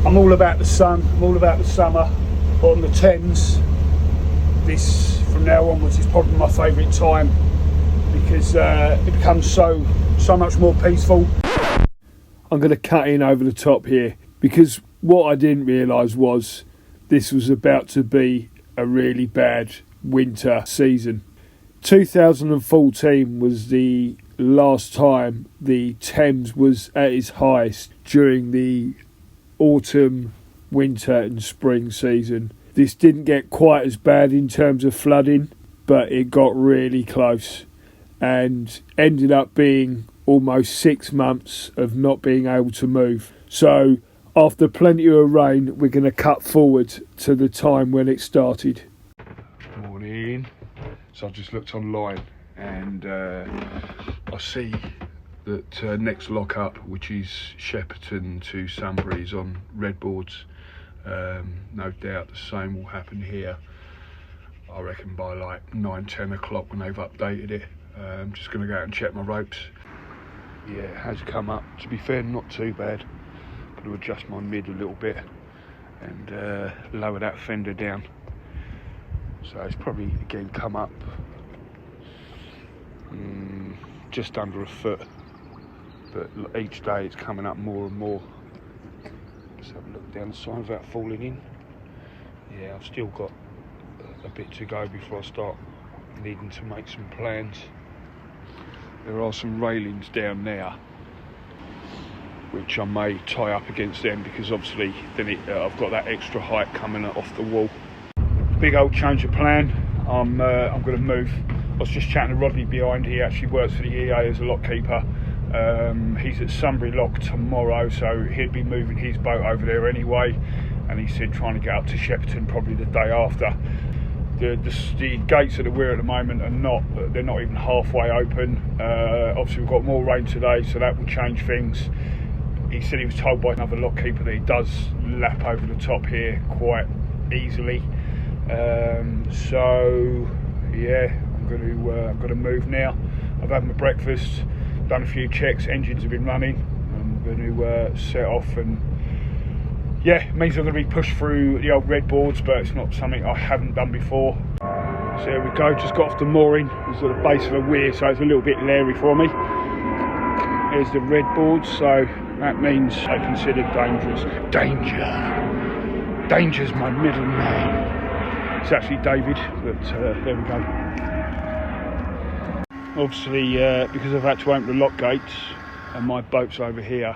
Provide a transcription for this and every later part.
I'm all about the sun, I'm all about the summer, but on the Thames, this from now onwards is probably my favourite time because it becomes so much more peaceful. I'm going to cut in over the top here because what I didn't realise was this was about to be a really bad winter season. 2014 was the last time the Thames was at its highest during the autumn, winter and spring season. This didn't get quite as bad in terms of flooding, but it got really close and ended up being almost 6 months of not being able to move. So after plenty of rain, we're going to cut forward to the time when it started. Morning. So I've just looked online and I see that next lock up, which is Shepperton to Sunbury, is on red boards. No doubt the same will happen here. I reckon by like 9-10 o'clock when they've updated it. I'm just going to go out and check my ropes. Yeah, it has come up. To be fair, not too bad. Got to adjust my mid a little bit and lower that fender down. So it's probably again come up just under a foot, but each day it's coming up more and more. Let's have a look down the side without falling in. Yeah, I've still got a bit to go before I start needing to make some plans. There are some railings down there which I may tie up against them because obviously then I've got that extra height coming off the wall. Big old change of plan. I'm going to move. I was just chatting to Rodney behind. He actually works for the EA as a lock keeper. He's at Sunbury Lock tomorrow, so he'd be moving his boat over there anyway. And he said trying to get up to Shepperton probably the day after. The gates that we're at the moment are they're not even halfway open. Obviously we've got more rain today, so that will change things. He said he was told by another lock keeper that he does lap over the top here quite easily. So yeah, I'm going to move now. I've had my breakfast, done a few checks, engines have been running. I'm going to set off and yeah, it means I'm going to be pushed through the old red boards, but it's not something I haven't done before. So there we go, just got off the mooring. It's at the base of a weir, so it's a little bit leery for me. There's the red boards, so that means they're considered dangerous. Danger's my middle name. It's actually David, but there we go. Obviously, because I've had to open the lock gates and my boat's over here,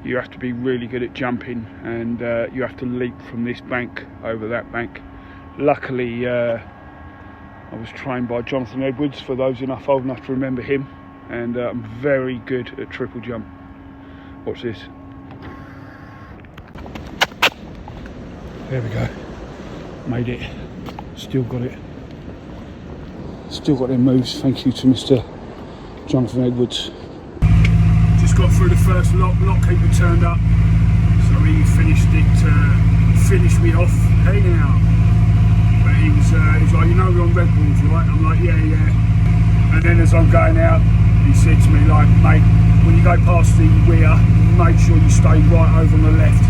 you have to be really good at jumping and you have to leap from this bank over that bank. Luckily, I was trained by Jonathan Edwards, for those old enough to remember him, and I'm very good at triple jump. Watch this. There we go. Made it. Still got it. Still got them moves. Thank you to Mr. Jonathan Edwards. Just got through the first lock. Lockkeeper turned up, so he finished me off. Hey now. But he was like, you know we're on red boards, right? I'm like, yeah. And then as I'm going out, he said to me, like, mate, when you go past the weir, make sure you stay right over on the left.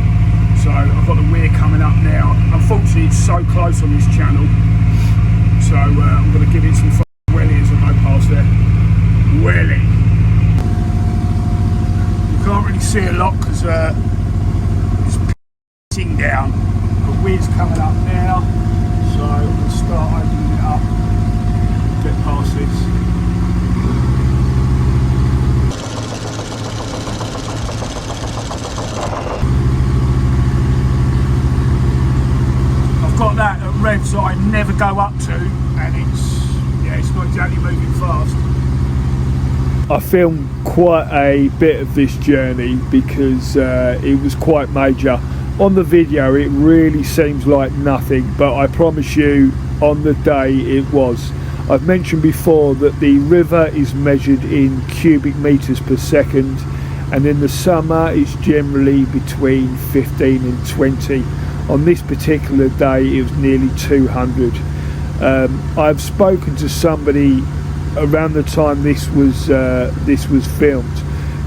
So I've got the weir coming up now. Unfortunately, it's so close on this channel, so I'm going to give it some welly as I go past there. Welly. You can't really see a lot because it's pissing down. The weir's coming up now, so we'll start opening it up. Get past this. Got that at revs that I never go up to, and it's not exactly moving fast. I filmed quite a bit of this journey because it was quite major. On the video it really seems like nothing, but I promise you on the day it was. I've mentioned before that the river is measured in cubic meters per second, and in the summer it's generally between 15 and 20. On this particular day it was nearly 200. I've spoken to somebody around the time this was filmed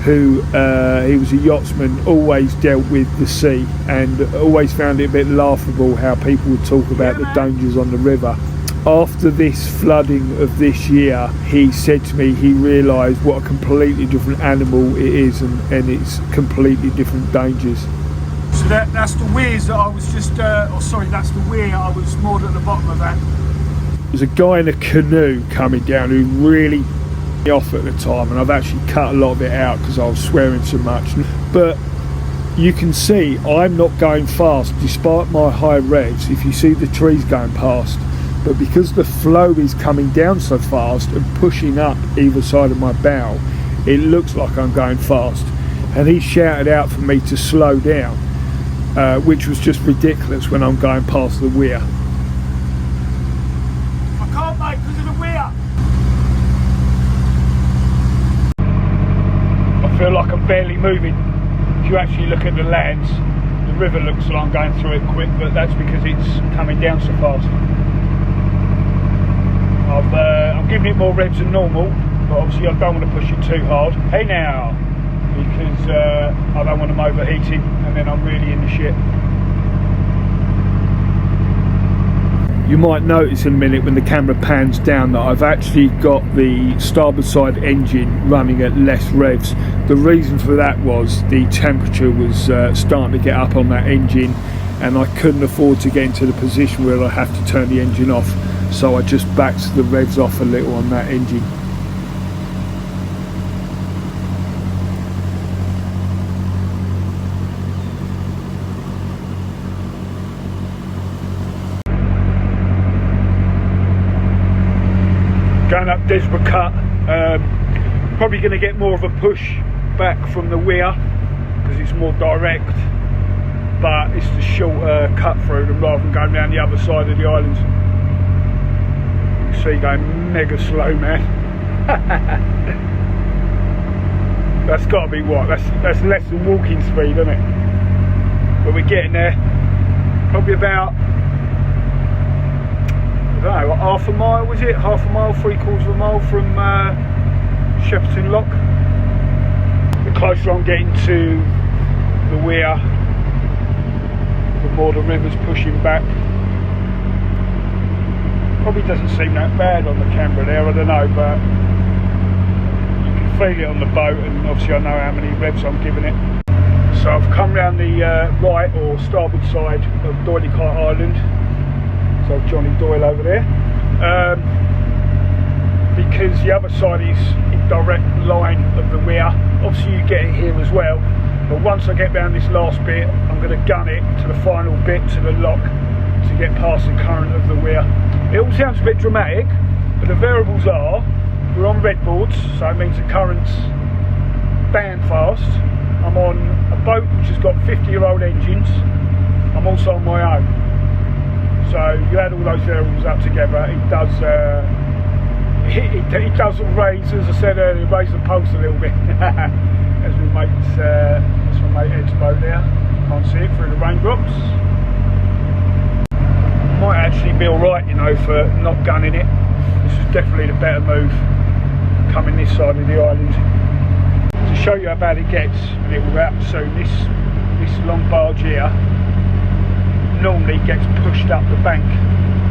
who he was a yachtsman, always dealt with the sea and always found it a bit laughable how people would talk about the dangers on the river. After this flooding of this year, he said to me he realised what a completely different animal it is, and it's completely different dangers. So that's the weirs that I was just, that's the weir I was moored at the bottom of that. There's a guy in a canoe coming down who really off at the time, and I've actually cut a lot of it out because I was swearing so much. But you can see I'm not going fast despite my high revs if you see the trees going past. But because the flow is coming down so fast and pushing up either side of my bow, it looks like I'm going fast. And he shouted out for me to slow down, which was just ridiculous when I'm going past the weir. I can't, mate, because of the weir. I feel like I'm barely moving. If you actually look at the lands, the river looks like I'm going through it quick, but that's because it's coming down so fast. I'm giving it more revs than normal, but obviously I don't want to push it too hard. Hey now, because I don't want them overheating and then I'm really in the shit. You might notice in a minute when the camera pans down that I've actually got the starboard side engine running at less revs. The reason for that was the temperature was starting to get up on that engine, and I couldn't afford to get into the position where I have to turn the engine off. So I just backed the revs off a little on that engine. Going up Desborough Cut, probably going to get more of a push back from the weir because it's more direct, but it's the shorter cut through them rather than going down the other side of the island. See, going mega slow, man. That's got to be what? That's less than walking speed, isn't it? But we're getting there. Probably about, I don't know, half a mile, was it? Half a mile, 3/4 of a mile from Shepperton Lock. The closer I'm getting to the weir, the more the river's pushing back. Probably doesn't seem that bad on the camera there, I don't know, but you can feel it on the boat, and obviously I know how many revs I'm giving it. So I've come round the right or starboard side of Doyleycart Island, so Johnny Doyle over there, because the other side is in direct line of the weir. Obviously you get it here as well, but once I get round this last bit, I'm going to gun it to the final bit, to the lock, to get past the current of the weir. It all sounds a bit dramatic, but the variables are, we're on red boards, so it means the current's band fast. I'm on a boat which has got 50-year-old engines. I'm also on my own. So you add all those variables up together, it does raise, as I said earlier, raise the pulse a little bit. As my mate Ed's boat there. Can't see it through the raindrops. Might actually be alright, you know, for not gunning it. This is definitely the better move coming this side of the island. To show you how bad it gets, and it will wrap soon, this long barge here normally gets pushed up the bank.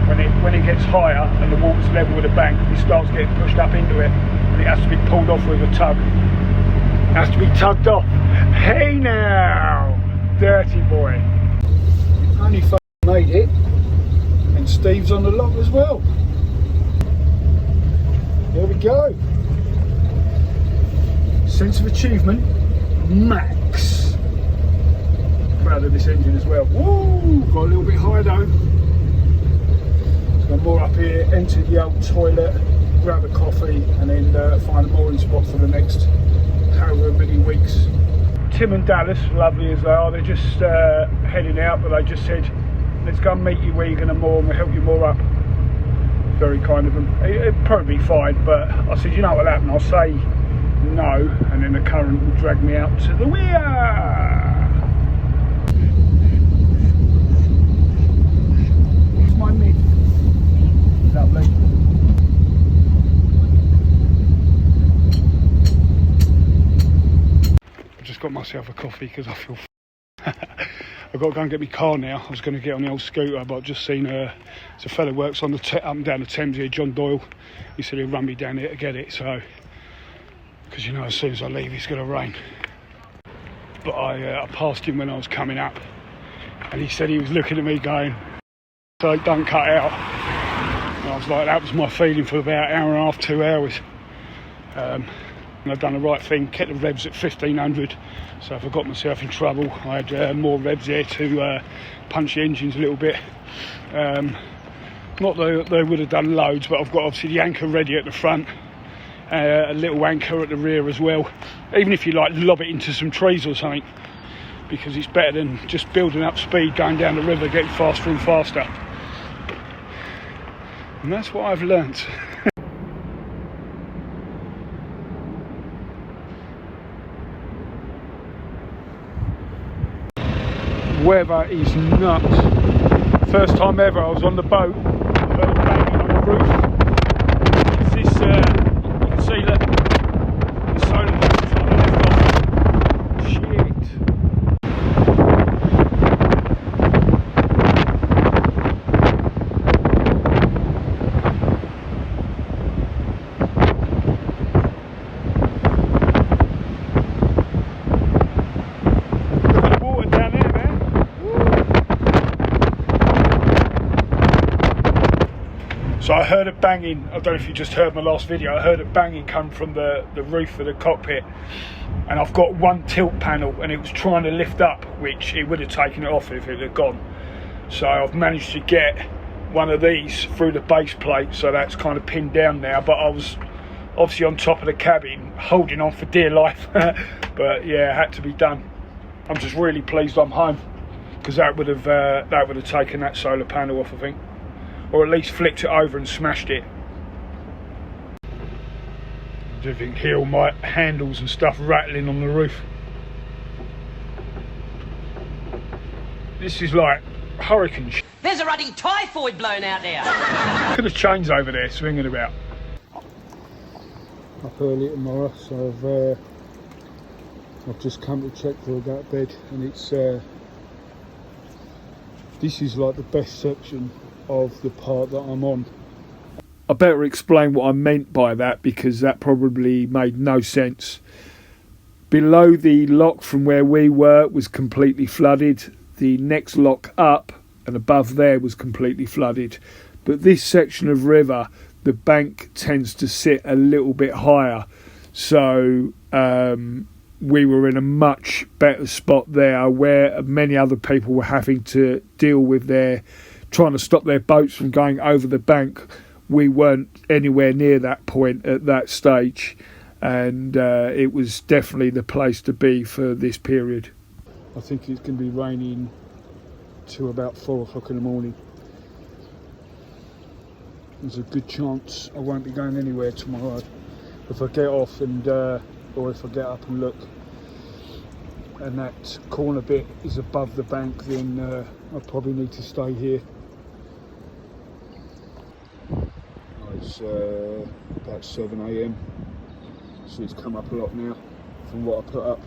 When it gets higher and the water's level with the bank, it starts getting pushed up into it, and it has to be pulled off with a tug. It has to be tugged off. Hey now, dirty boy. Only made it. And Steve's on the lock as well. There we go. Sense of achievement, max. Proud of this engine as well. Woo! Got a little bit high though. So I'm more up here, enter the old toilet, grab a coffee, and then find a mooring spot for the next however many weeks. Tim and Dallas, lovely as they are, they're just heading out, but they just said, let's go and meet you where you're going to moor and we'll help you moor up. Very kind of them. It'd probably be fine, but I said, you know what'll happen, I'll say no, and then the current will drag me out to the weir. It's my mid. Lovely. just got myself a coffee because I feel I've got to go and get my car now. I was going to get on the old scooter, but I've just seen it's a fella works on the up and down the Thames here, John Doyle. He said he'll run me down here to get it, so because you know as soon as I leave it's going to rain. But I passed him when I was coming up, and he said he was looking at me going, so don't cut out. And I was like, that was my feeling for about an hour and a half, 2 hours. And I've done the right thing, kept the revs at 1500, so if I got myself in trouble I had more revs there to punch the engines a little bit. Not that they would have done loads, but I've got obviously the anchor ready at the front, a little anchor at the rear as well, even if you like lob it into some trees or something, because it's better than just building up speed going down the river, getting faster and faster. And that's what I've learnt. Weather is nuts. First time ever I was on the boat, I heard a banging on the roof. It's this, you can see that the solar panels on the left off. Shit. So I heard a banging, I don't know if you just heard my last video, I heard a banging come from the roof of the cockpit, and I've got one tilt panel and it was trying to lift up, which it would have taken it off if it had gone. So I've managed to get one of these through the base plate, so that's kind of pinned down now, but I was obviously on top of the cabin holding on for dear life. But yeah, it had to be done. I'm just really pleased I'm home, because that would have taken that solar panel off, I think. Or at least flicked it over and smashed it. You can hear all my handles and stuff rattling on the roof. This is like hurricane shit. There's a ruddy typhoid blown out there. Look at the chains over there swinging about. Up early tomorrow, so I've just come to check before I go to bed, and it's this is like the best section of the part that I'm on. I better explain what I meant by that, because that probably made no sense. Below the lock from where we were was completely flooded. The next lock up and above there was completely flooded. But this section of river, the bank tends to sit a little bit higher. So we were in a much better spot there, where many other people were having to deal with trying to stop their boats from going over the bank. We weren't anywhere near that point at that stage, and it was definitely the place to be for this period. I think it's going to be raining to about 4 o'clock in the morning. There's a good chance I won't be going anywhere tomorrow. If I get off and or if I get up and look and that corner bit is above the bank, then I probably need to stay here. It's about 7 AM, so it's come up a lot now from what I put up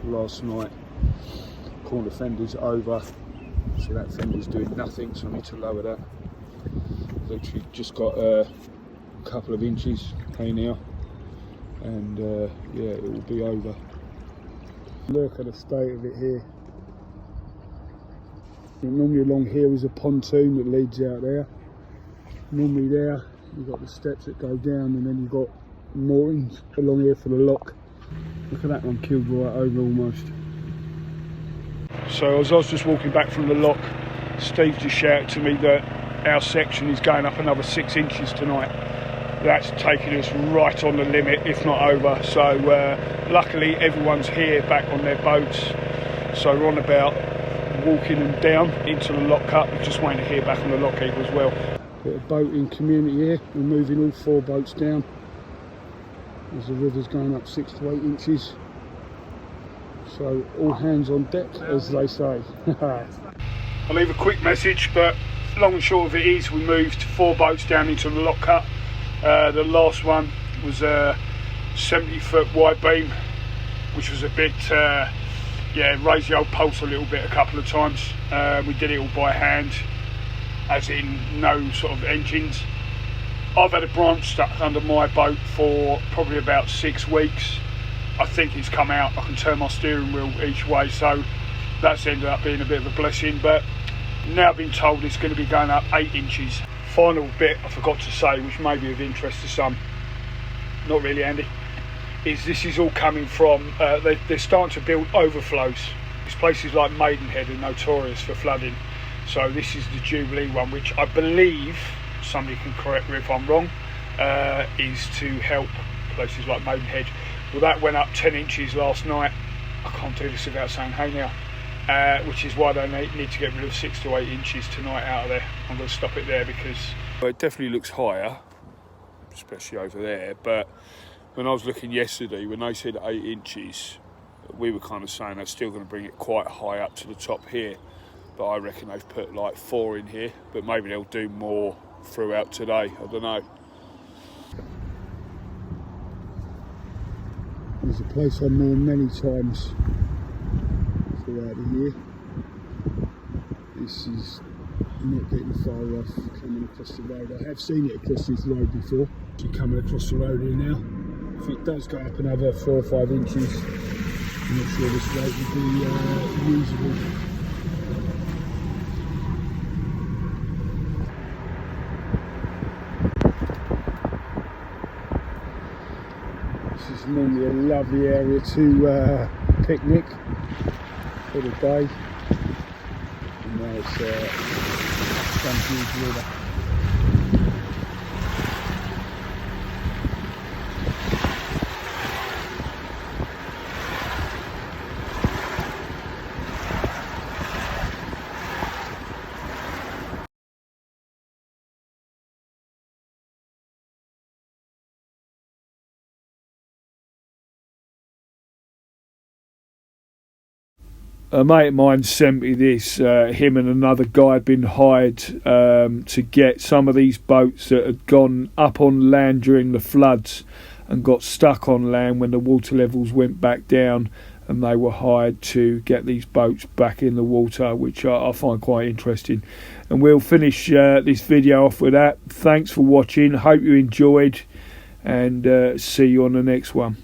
last night. Corner fender's over, so that fender's doing nothing, so I need to lower that. Literally just got a couple of inches hey now, and yeah, it will be over. Look at the state of it here. Normally along here is a pontoon that leads out there. Normally there you've got the steps that go down, and then you've got moorings along here for the lock. Look at that one, killed right over almost. So as I was just walking back from the lock, Steve just shouted to me that our section is going up another 6 inches tonight. That's taking us right on the limit, if not over. So luckily everyone's here back on their boats, so we're on about walking them down into the lock up. We're just waiting to hear back on the lock keeper as well. Bit of boating community here. We're moving all 4 boats down as the river's going up 6 to 8 inches. So all hands on deck, as they say. I'll leave a quick message, but long and short of it is we moved 4 boats down into the lock cut. The last one was a 70-foot wide beam, which was a bit, raised the old pulse a little bit a couple of times. We did it all by hand, as in no sort of engines. I've had a branch stuck under my boat for probably about 6 weeks. I think it's come out. I can turn my steering wheel each way, so that's ended up being a bit of a blessing. But now I've been told it's going to be going up 8 inches. Final bit I forgot to say, which may be of interest to some, not really, Andy, is this is all coming from, they're starting to build overflows. These places like Maidenhead are notorious for flooding. So this is the Jubilee one, which I believe, somebody can correct me if I'm wrong, is to help places like Maidenhead. Well, that went up 10 inches last night. I can't do this without saying hey now, which is why they need to get rid of 6 to 8 inches tonight out of there. I'm going to stop it there because it definitely looks higher, especially over there. But when I was looking yesterday, when they said 8 inches, we were kind of saying they're still going to bring it quite high up to the top here. But I reckon they've put like 4 in here, but maybe they'll do more throughout today. I don't know. There's a place I've known many times throughout the year. This is not getting far off coming across the road. I have seen it across this road before. So coming across the road here now. If it does go up another 4 or 5 inches, I'm not sure this road will be usable. This is normally a lovely area to picnic for the day, and now it's some huge river. A mate of mine sent me this. Him and another guy had been hired to get some of these boats that had gone up on land during the floods and got stuck on land when the water levels went back down, and they were hired to get these boats back in the water, which I find quite interesting. And we'll finish this video off with that. Thanks for watching. Hope you enjoyed, and see you on the next one.